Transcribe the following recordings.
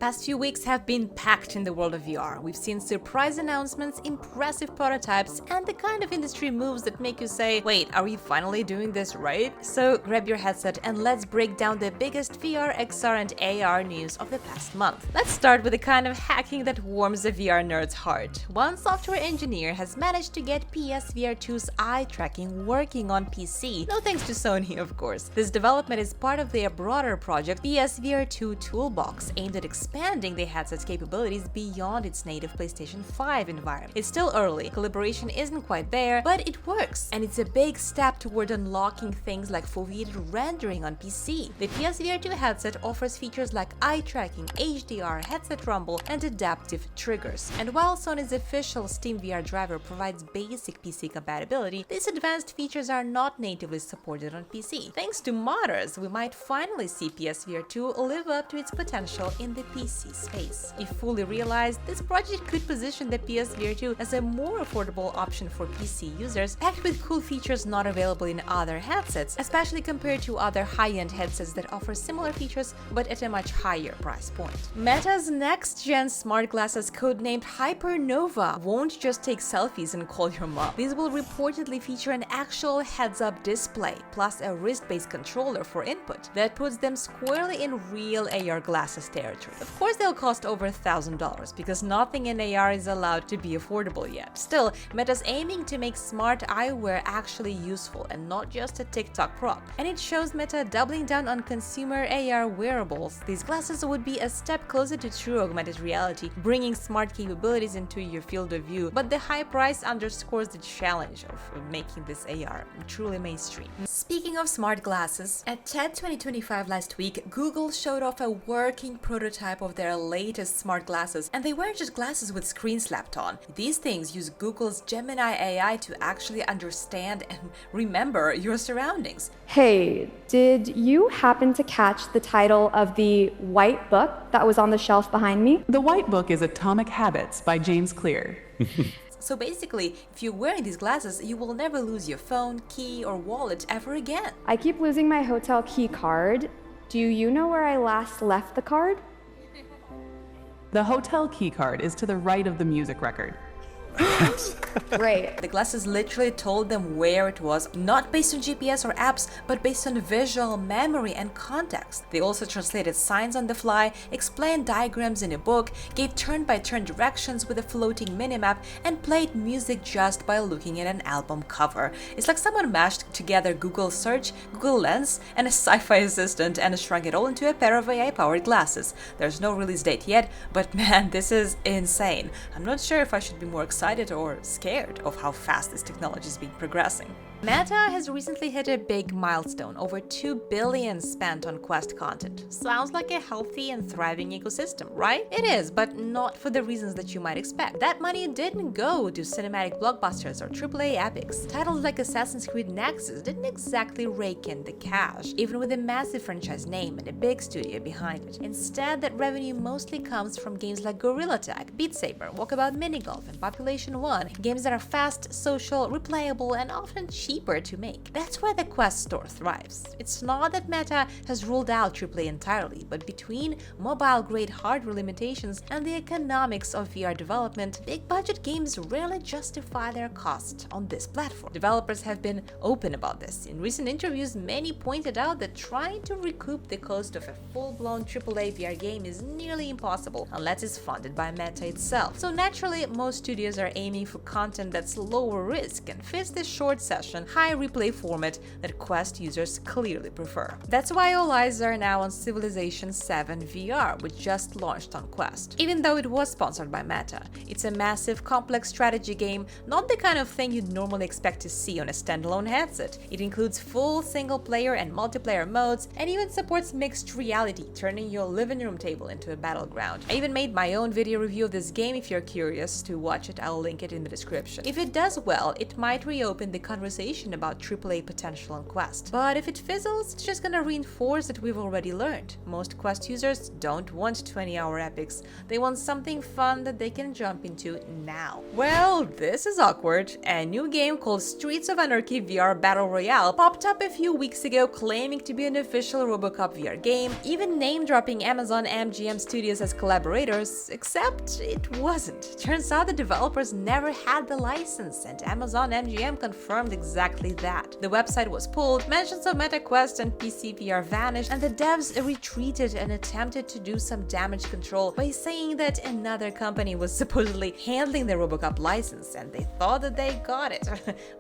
past few weeks have been packed in the world of VR. We've seen surprise announcements, impressive prototypes, and the kind of industry moves that make you say, wait, are we finally doing this right? So grab your headset and let's break down the biggest VR, XR, and AR news of the past month. Let's start with the kind of hacking that warms the VR nerd's heart. One software engineer has managed to get PSVR 2's eye tracking working on PC. No thanks to Sony, of course. This development is part of their broader project, PSVR 2 Toolbox, aimed at expanding the headset's capabilities beyond its native PlayStation 5 environment. It's still early, collaboration isn't quite there, but it works, and it's a big step toward unlocking things like foveated rendering on PC. The PSVR 2 headset offers features like eye tracking, HDR, headset rumble, and adaptive triggers. And while Sony's official Steam VR driver provides basic PC compatibility, these advanced features are not natively supported on PC. Thanks to modders, we might finally see PSVR 2 live up to its potential in the PC space. If fully realized, this project could position the PSVR 2 as a more affordable option for PC users, packed with cool features not available in other headsets, especially compared to other high-end headsets that offer similar features but at a much higher price point. Meta's next-gen smart glasses, codenamed Hypernova, won't just take selfies and call your mom. These will reportedly feature an actual heads-up display, plus a wrist-based controller for input that puts them squarely in real AR glasses territory. Of course, they'll cost over $1,000 because nothing in AR is allowed to be affordable yet. Still, Meta's aiming to make smart eyewear actually useful and not just a TikTok prop. And it shows Meta doubling down on consumer AR wearables. These glasses would be a step closer to true augmented reality, bringing smart capabilities into your field of view, but the high price underscores the challenge of making this AR truly mainstream. Speaking of smart glasses, at TED 2025 last week, Google showed off a working prototype of their latest smart glasses, and they weren't just glasses with screens slapped on. These things use Google's Gemini AI to actually understand and remember your surroundings. Hey, did you happen to catch the title of the white book that was on the shelf behind me? The white book is Atomic Habits by James Clear. So basically, if you're wearing these glasses, you will never lose your phone, key, or wallet ever again. I keep losing my hotel key card. Do you know where I last left the card? The hotel key card is to the right of the music record. Great. The glasses literally told them where it was, not based on GPS or apps, but based on visual memory and context. They also translated signs on the fly, explained diagrams in a book, gave turn-by-turn directions with a floating minimap, and played music just by looking at an album cover. It's like someone mashed together Google Search, Google Lens, and a sci-fi assistant and shrunk it all into a pair of AI-powered glasses. There's no release date yet, but man, this is insane. I'm not sure if I should be more excited or scared of how fast this technology is being progressing. Meta has recently hit a big milestone, over $2 billion spent on Quest content. Sounds like a healthy and thriving ecosystem, right? It is, but not for the reasons that you might expect. That money didn't go to cinematic blockbusters or AAA epics. Titles like Assassin's Creed Nexus didn't exactly rake in the cash, even with a massive franchise name and a big studio behind it. Instead, that revenue mostly comes from games like Gorilla Tag, Beat Saber, Walkabout Minigolf, and Population 1, games that are fast, social, replayable, and often cheaper to make. That's where the Quest store thrives. It's not that Meta has ruled out AAA entirely, but between mobile-grade hardware limitations and the economics of VR development, big-budget games rarely justify their cost on this platform. Developers have been open about this. In recent interviews, many pointed out that trying to recoup the cost of a full-blown AAA VR game is nearly impossible unless it's funded by Meta itself. So naturally, most studios are aiming for content that's lower risk and fits the short session, high replay format that Quest users clearly prefer. That's why all eyes are now on Civilization 7 VR, which just launched on Quest. Even though it was sponsored by Meta, it's a massive, complex strategy game, not the kind of thing you'd normally expect to see on a standalone headset. It includes full single-player and multiplayer modes, and even supports mixed reality, turning your living room table into a battleground. I even made my own video review of this game if you're curious to watch it. I'll I'll link it in the description. If it does well, it might reopen the conversation about AAA potential on Quest. But if it fizzles, it's just gonna reinforce that we've already learned. Most Quest users don't want 20-hour epics. They want something fun that they can jump into now. Well, this is awkward. A new game called Streets of Anarchy VR Battle Royale popped up a few weeks ago, claiming to be an official Robocop VR game, even name-dropping Amazon MGM Studios as collaborators, except it wasn't. Turns out the developers never had the license, and Amazon MGM confirmed exactly that. The website was pulled, mentions of MetaQuest and PC VR vanished, and the devs retreated and attempted to do some damage control by saying that another company was supposedly handling the Robocop license, and they thought that they got it,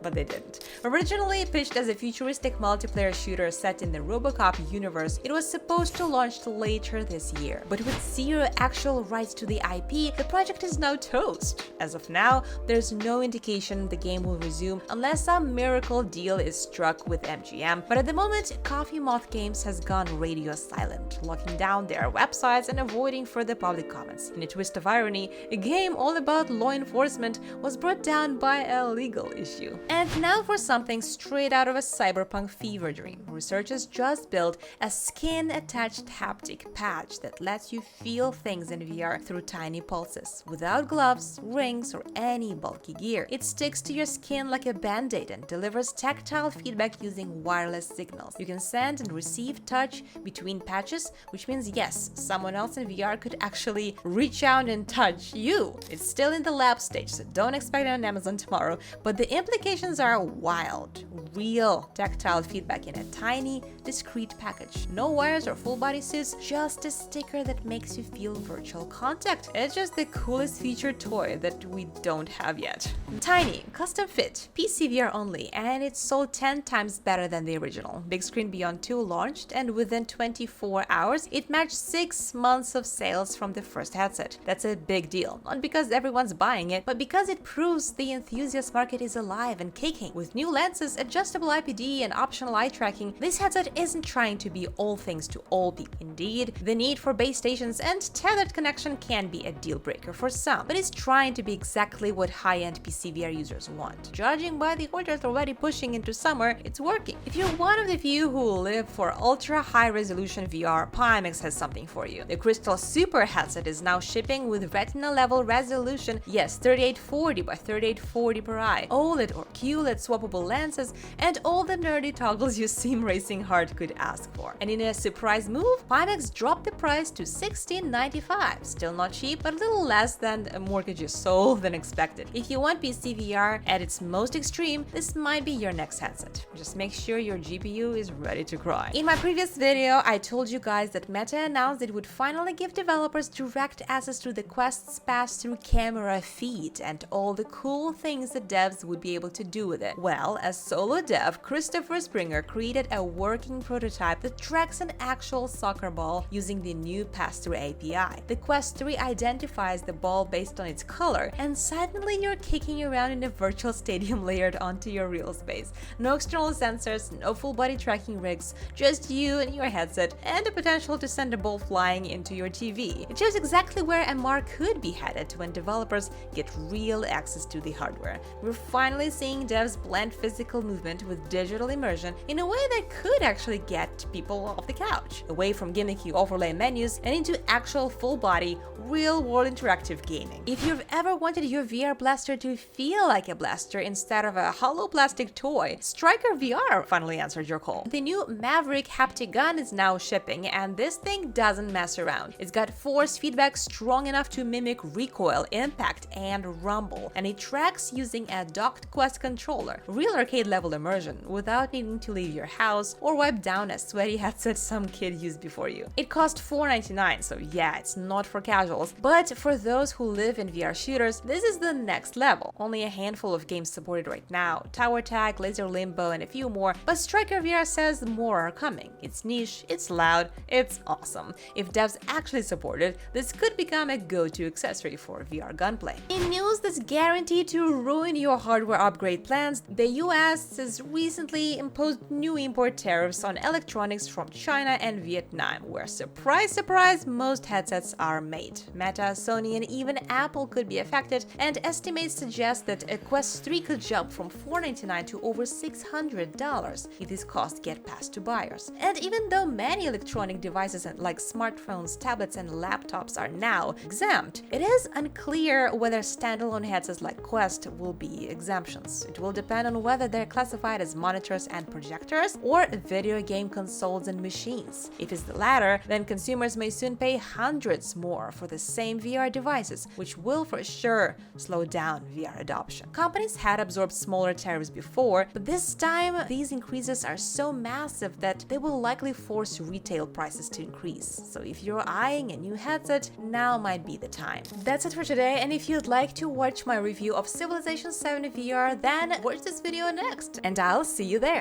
but they didn't. Originally pitched as a futuristic multiplayer shooter set in the Robocop universe, it was supposed to launch later this year. But with zero actual rights to the IP, the project is now toast. As of now, there's no indication the game will resume unless some miracle deal is struck with MGM, but at the moment, Coffee Moth Games has gone radio silent, locking down their websites and avoiding further public comments. In a twist of irony, a game all about law enforcement was brought down by a legal issue. And now for something straight out of a cyberpunk fever dream. Researchers just built a skin-attached haptic patch that lets you feel things in VR through tiny pulses, without gloves, rings, or any bulky gear. It sticks to your skin like a band-aid and delivers tactile feedback using wireless signals. You can send and receive touch between patches, which means yes, someone else in VR could actually reach out and touch you. It's still in the lab stage, so don't expect it on Amazon tomorrow, but the implications are wild. Real tactile feedback in a tiny, discreet package. No wires or full body suits, just a sticker that makes you feel virtual contact. It's just the coolest featured toy that we don't have yet. Tiny, custom fit, PC VR only, and it's sold 10 times better than the original. Big Screen Beyond 2 launched, and within 24 hours, it matched 6 months of sales from the first headset. That's a big deal, not because everyone's buying it, but because it proves the enthusiast market is alive and kicking. With new lenses, adjustable IPD, and optional eye tracking, this headset isn't trying to be all things to all people. Indeed, the need for base stations and tethered connection can be a deal breaker for some, but it's trying to be exactly what high-end PC VR users want. Judging by the orders already pushing into summer, it's working. If you're one of the few who live for ultra-high-resolution VR, Pimax has something for you. The Crystal Super headset is now shipping with retina-level resolution, yes, 3840 by 3840 per eye, OLED or QLED swappable lenses, and all the nerdy toggles your sim racing heart could ask for. And in a surprise move, Pimax dropped the price to $16.95. Still not cheap, but a little less than a mortgage your soul than expected. If you want PC VR at its most extreme, this might be your next headset. Just make sure your GPU is ready to cry. In my previous video, I told you guys that Meta announced it would finally give developers direct access to the Quest's pass-through camera feed and all the cool things that devs would be able to do with it. Well, as solo dev, Christopher Springer created a working prototype that tracks an actual soccer ball using the new pass-through API. The Quest 3 identifies the ball based on its color, and suddenly you're kicking around in a virtual stadium layered onto your real space. No external sensors, no full-body tracking rigs, just you and your headset, and the potential to send a ball flying into your TV. It shows exactly where MR could be headed when developers get real access to the hardware. We're finally seeing devs blend physical movement with digital immersion in a way that could actually get people off the couch, away from gimmicky overlay menus and into actual full-body, real-world interactive gaming. If you've ever wanted your VR blaster to feel like a blaster instead of a hollow plastic toy, Striker VR finally answered your call. The new Maverick haptic gun is now shipping, and this thing doesn't mess around. It's got force feedback strong enough to mimic recoil, impact, and rumble, and it tracks using a docked Quest controller. Real arcade-level immersion without needing to leave your house or wipe down a sweaty headset some kid used before you. It cost $4.99, so yeah, it's not for casuals, but for those who live in VR shooters, this is the next level. Only a handful of games supported right now, Tower Tag, Laser Limbo, and a few more, but Striker VR says more are coming. It's niche, it's loud, it's awesome. If devs actually support it, this could become a go-to accessory for VR gunplay. In news that's guaranteed to ruin your hardware upgrade plans, the US has recently imposed new import tariffs focus on electronics from China and Vietnam, where surprise, surprise, most headsets are made. Meta, Sony, and even Apple could be affected, and estimates suggest that a Quest 3 could jump from $499 to over $600 if these costs get passed to buyers. And even though many electronic devices like smartphones, tablets, and laptops are now exempt, it is unclear whether standalone headsets like Quest will be exemptions. It will depend on whether they're classified as monitors and projectors or video game consoles and machines. If it's the latter, then consumers may soon pay hundreds more for the same VR devices, which will for sure slow down VR adoption. Companies had absorbed smaller tariffs before, but this time these increases are so massive that they will likely force retail prices to increase. So if you're eyeing a new headset, now might be the time. That's it for today, and if you'd like to watch my review of Civilization 7 VR, then watch this video next, and I'll see you there.